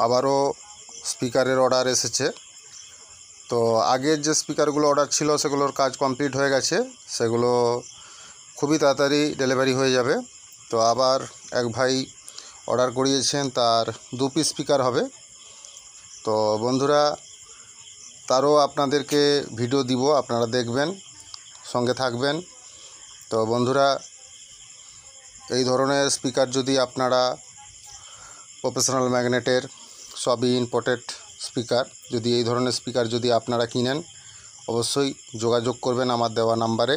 আবারও স্পিকারের অর্ডার এসেছে। তো আগের যে স্পিকারগুলো অর্ডার ছিল সেগুলোর কাজ কমপ্লিট হয়ে গেছে, সেগুলো খুবই তাড়াতাড়ি ডেলিভারি হয়ে যাবে। তো আবার এক ভাই অর্ডার করিয়েছেন, তার 2 পিস স্পিকার হবে। তো বন্ধুরা, তারও আপনাদেরকে ভিডিও দিব, আপনারা দেখবেন, সঙ্গে থাকবেন। তো বন্ধুরা, এই ধরনের স্পিকার যদি আপনারা প্রফেশনাল ম্যাগনেটের সবই ইম্পোর্টেড স্পিকার, যদি এই ধরনের স্পিকার যদি আপনারা কিনেন, অবশ্যই যোগাযোগ করবেন আমার দেওয়া নাম্বারে।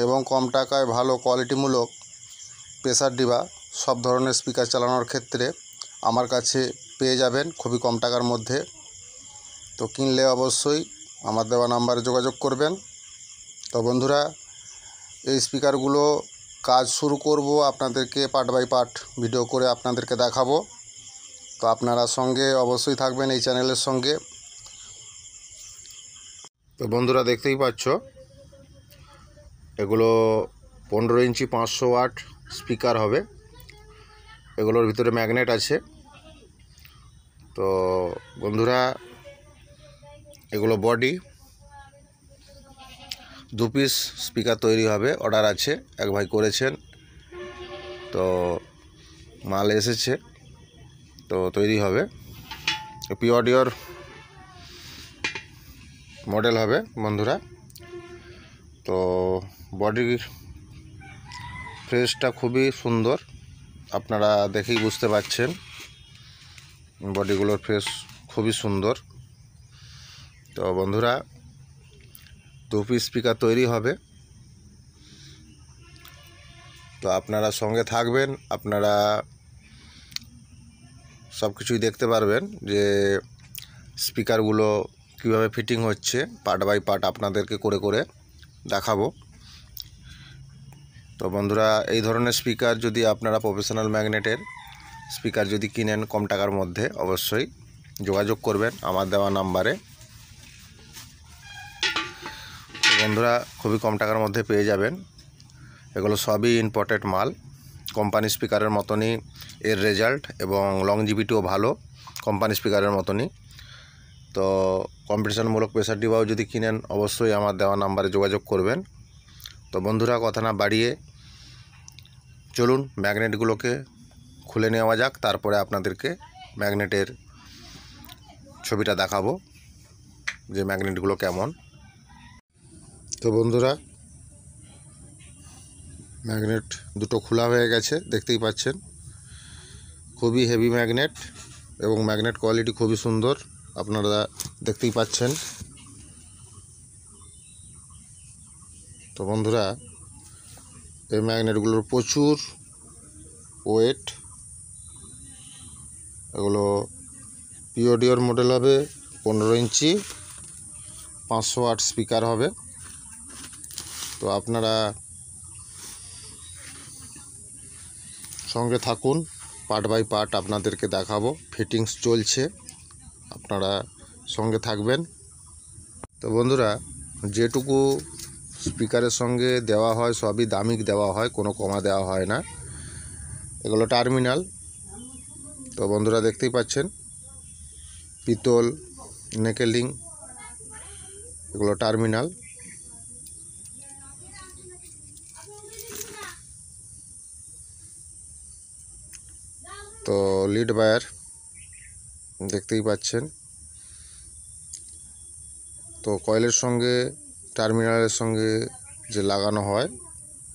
এবং কম টাকায় ভালো কোয়ালিটিমূলক প্রেসার ডিবা সব ধরনের স্পিকার চালানোর ক্ষেত্রে আমার কাছে পেয়ে যাবেন খুবই কম টাকার মধ্যে। তো কিনলে অবশ্যই আমার দেওয়া নাম্বারে যোগাযোগ করবেন। তো বন্ধুরা, এই স্পিকারগুলো কাজ শুরু করব, আপনাদেরকে পার্ট বাই পার্ট ভিডিও করে আপনাদেরকে দেখাবো। তো আপনারা সঙ্গে অবশ্যই থাকবেন এই চ্যানেলের সঙ্গে। তো বন্ধুরা, দেখতেই পাচ্ছ এগুলো 15 ইঞ্চি 500 ওয়াট স্পিকার হবে। এগুলোর ভিতরে ম্যাগনেট আছে। তো বন্ধুরা, এগুলো বডি 2 পিস স্পিকার তৈরি হবে, অর্ডার আছে, এক ভাই করেছেন। তো মাল এসেছে, তো তৈরি হবে। পিওডিওর মডেল হবে বন্ধুরা। তো বডির ফ্রেশটা খুবই সুন্দর, আপনারা দেখেই বুঝতে পারছেন বডিগুলোর ফ্রেশ খুবই সুন্দর। তো বন্ধুরা, 2 পিস স্পিকার তৈরি হবে। তো আপনারা সঙ্গে থাকবেন, আপনারা সব কিছুই দেখতে পারবেন যে স্পিকারগুলো কীভাবে ফিটিং হচ্ছে, পার্ট বাই পার্ট আপনাদেরকে করে করে দেখাবো। তো বন্ধুরা, এই ধরনের স্পিকার যদি আপনারা প্রফেশনাল ম্যাগনেটের স্পিকার যদি কিনেন কম টাকার মধ্যে, অবশ্যই যোগাযোগ করবেন আমার দেওয়া নাম্বারে। তো বন্ধুরা, খুবই কম টাকার মধ্যে পেয়ে যাবেন। এগুলো সবই ইম্পোর্টেড মাল, কোম্পানি স্পিকারের মতনই এর রেজাল্ট, এবং লংজিভিটিও ভালো কোম্পানি স্পিকারের মতনই। তো কম্পিটিশনমূলক প্রেসার ডিবাও যদি কিনেন, অবশ্যই আমার দেওয়া নাম্বারে যোগাযোগ করবেন। তো বন্ধুরা, কথা না বাড়িয়ে চলুন ম্যাগনেটগুলোকে খুলে নেওয়া যাক, তারপরে আপনাদেরকে ম্যাগনেটের ছবিটা দেখাবো যে ম্যাগনেটগুলো কেমন। তো বন্ধুরা, ম্যাগনেট দুটো খোলা হয়ে গেছে, দেখতেই পাচ্ছেন। খুবই হেভি ম্যাগনেট, এবং ম্যাগনেট কোয়ালিটি খুবই সুন্দর, আপনারা দেখতেই পাচ্ছেন। তো বন্ধুরা, এই ম্যাগনেটগুলোর প্রচুর ওয়েট। এগুলো পিওডিওর মডেল হবে, 15 ইঞ্চি 500 ওয়াট স্পিকার হবে। তো আপনারা সঙ্গে থাকুন, পার্ট বাই পার্ট আপনাদেরকে দেখাবো, ফিটিংস চলছে, আপনারা সঙ্গে থাকবেন। তো বন্ধুরা, যেটুকু স্পিকারের সঙ্গে দেওয়া হয় সবই দামিক দেওয়া হয়, কোনো কমা দেওয়া হয় না। এগুলো টার্মিনাল। তো বন্ধুরা, দেখতেই পাচ্ছেন পিতল নেকেলিং, এগুলো টার্মিনাল। তো লিড বায়ার দেখতেই পাচ্ছেন। তো কয়েলের সঙ্গে টার্মিনালের সঙ্গে যে লাগানো হয়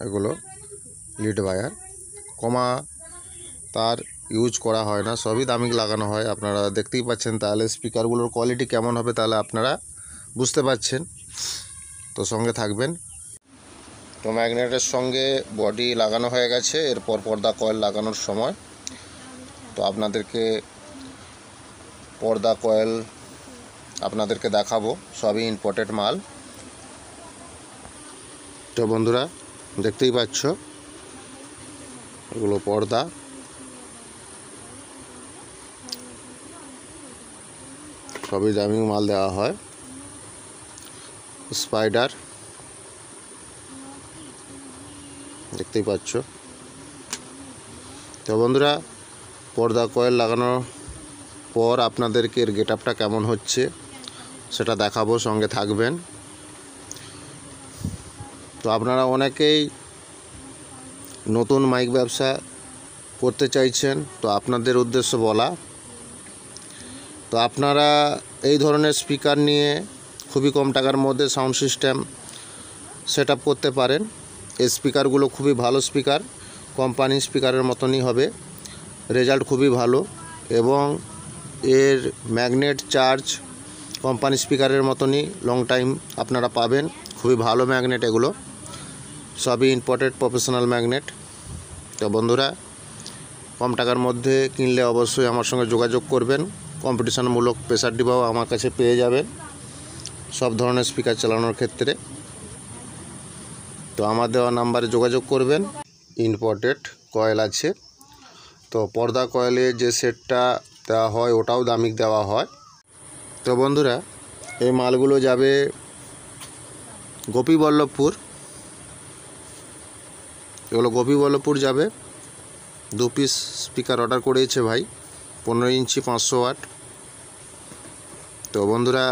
এগুলো লিড বায়ার, কমা তার ইউজ করা হয় না, সবই দামিক লাগানো হয়। আপনারা দেখতেই পাচ্ছেন, তাহলে স্পিকারগুলোর কোয়ালিটি কেমন হবে তাহলে আপনারা বুঝতে পারছেন। তো সঙ্গে থাকবেন। তো ম্যাগনেটের সঙ্গে বডি লাগানো হয়ে গেছে, এরপর পর্দা কয়েল লাগানোর সময়। তো আপনাদেরকে পর্দা কয়েল আপনাদেরকে দেখাবো, সবই ইম্পোর্টেড মাল। তো বন্ধুরা, দেখতেই পাচ্ছ এগুলো পর্দা। সবই দামি মাল দেওয়া হয়। স্পাইডার দেখতেই পাচ্ছ। তো বন্ধুরা, পর্দা কয়েল লাগানো পর আপনাদেরকে এর গেট আপটা কেমন হচ্ছে সেটা দেখাবো, সঙ্গে থাকবেন। তো আপনারা অনেকেই নতুন মাইক ব্যবসা করতে চাইছেন, তো আপনাদের উদ্দেশ্য বলা। তো আপনারা এই ধরনের স্পিকার নিয়ে খুবই কম টাকার মধ্যে সাউন্ড সিস্টেম সেট আপ করতে পারেন। এই স্পিকারগুলো খুবই ভালো স্পিকার, কোম্পানি স্পিকারের মতনই হবে, রেজাল্ট খুবই ভালো এবং এর ম্যাগনেট চার্জ কোম্পানি স্পিকারের মতনই লং টাইম আপনারা পাবেন। খুবই ভালো ম্যাগনেট, এগুলো সবই ইম্পোর্টেড প্রফেশনাল ম্যাগনেট। তো বন্ধুরা, কম টাকার মধ্যে কিনলে অবশ্যই আমার সঙ্গে যোগাযোগ করবেন। কম্পিটিশনমূলক প্রেসার ডিবাও আমার কাছে পেয়ে যাবেন সব ধরনের স্পিকার চালানোর ক্ষেত্রে। তো আমার দেওয়া নাম্বারে যোগাযোগ করবেন। ইম্পোর্টেড কয়েল আছে, তো পর্দা কয়েলে যে সেটটা দেওয়া হয় ওটাও দামিক দেওয়া হয়। তো বন্ধুরা, এই মালগুলো যাবে গোপীবল্লভপুর। এগুলো গোপীবল্লভপুর যাবে। 2 পিস স্পিকার অর্ডার করেছে ভাই, 15 ইঞ্চি 500 ওয়াট। তো বন্ধুরা,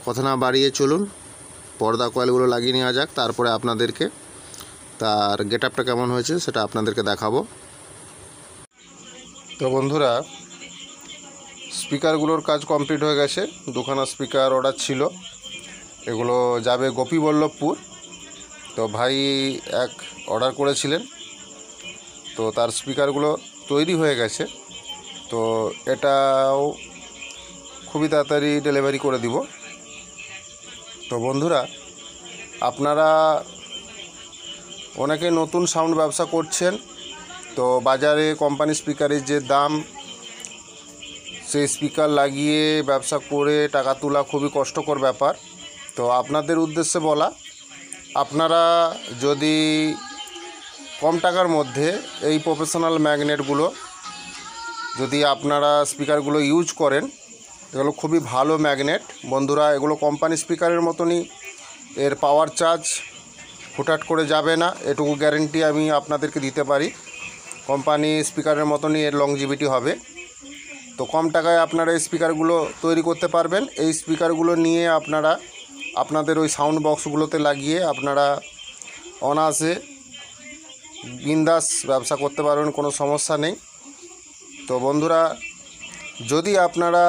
কথা না বাড়িয়ে চলুন পর্দা কয়েলগুলো লাগিয়ে নেওয়া যাক, তারপরে আপনাদেরকে তার গেট আপটা কেমন হয়েছে সেটা আপনাদেরকে দেখাবো। তো বন্ধুরা, স্পিকারগুলোর কাজ কমপ্লিট হয়ে গেছে। 2খানা স্পিকার অর্ডার ছিল, এগুলো যাবে গোপীবল্লভপুর। তো ভাই এক অর্ডার করেছিলেন, তো তার স্পিকারগুলো তৈরি হয়ে গেছে। তো এটাও খুবই তাড়াতাড়ি ডেলিভারি করে দিব। তো বন্ধুরা, আপনারা অনেকে নতুন সাউন্ড ব্যবসা করছেন, তো বাজারে কোম্পানি স্পিকারের যে দাম, সেই স্পিকার লাগিয়ে ব্যবসা করে টাকা তোলা খুবই কষ্টকর ব্যাপার। তো আপনাদের উদ্দেশ্যে বলা, আপনারা যদি কম টাকার মধ্যে এই প্রফেশনাল ম্যাগনেটগুলো যদি আপনারা স্পিকারগুলো ইউজ করেন, এগুলো খুবই ভালো ম্যাগনেট বন্ধুরা। এগুলো কোম্পানি স্পিকারের মতনই এর পাওয়ার চার্জ হুটহাট করে যাবে না, এটুকু গ্যারেন্টি আমি আপনাদেরকে দিতে পারি। কোম্পানি স্পিকারের মতনই এর লংজিভিটি হবে। তো কম টাকায় আপনারা এই স্পিকারগুলো তৈরি করতে পারবেন। এই স্পিকারগুলো নিয়ে আপনারা আপনাদের ওই সাউন্ড বক্সগুলোতে লাগিয়ে আপনারা অনায়াসে বিন্দাস ব্যবসা করতে পারবেন, কোনো সমস্যা নেই। তো বন্ধুরা, যদি আপনারা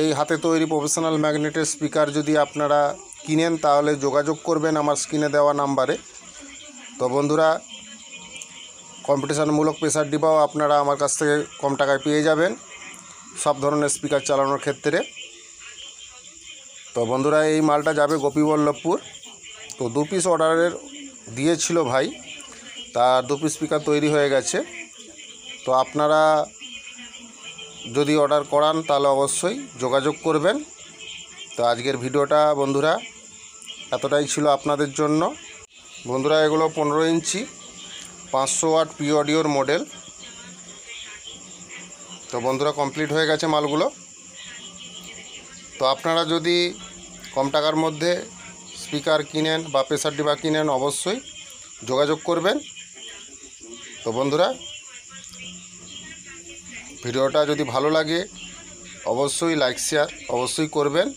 এই হাতে তৈরি প্রফেশনাল ম্যাগনেটের স্পিকার যদি আপনারা কিনেন, তাহলে যোগাযোগ করবেন আমার স্ক্রিনে দেওয়া নাম্বারে। তো বন্ধুরা, কম্পিটিশনমূলক প্রেসার ডিবাও আপনারা আমার কাছ থেকে কম টাকায় পেয়ে যাবেন সব ধরনের স্পিকার চালানোর ক্ষেত্রে। তো বন্ধুরা, এই মালটা যাবে গোপীবল্লভপুর। তো 2 পিস অর্ডারের দিয়েছিল ভাই, তার 2 পিস স্পিকার তৈরি হয়ে গেছে। তো আপনারা যদি অর্ডার করান তাহলে অবশ্যই যোগাযোগ করবেন। তো আজকের ভিডিওটা বন্ধুরা এতটাই ছিল আপনাদের জন্য। বন্ধুরা, এগুলো 15 ইঞ্চি 500 ওয়াট পি অডিওর মডেল। তো বন্ধুরা, কমপ্লিট হয়ে গেছে মালগুলো। তো আপনারা যদি কম টাকার মধ্যে স্পিকার কিনেন বা প্রেসার ডিবা কিনেন, অবশ্যই যোগাযোগ করবেন। তো বন্ধুরা, ভিডিওটা যদি ভালো লাগে অবশ্যই লাইক শেয়ার অবশ্যই করবেন।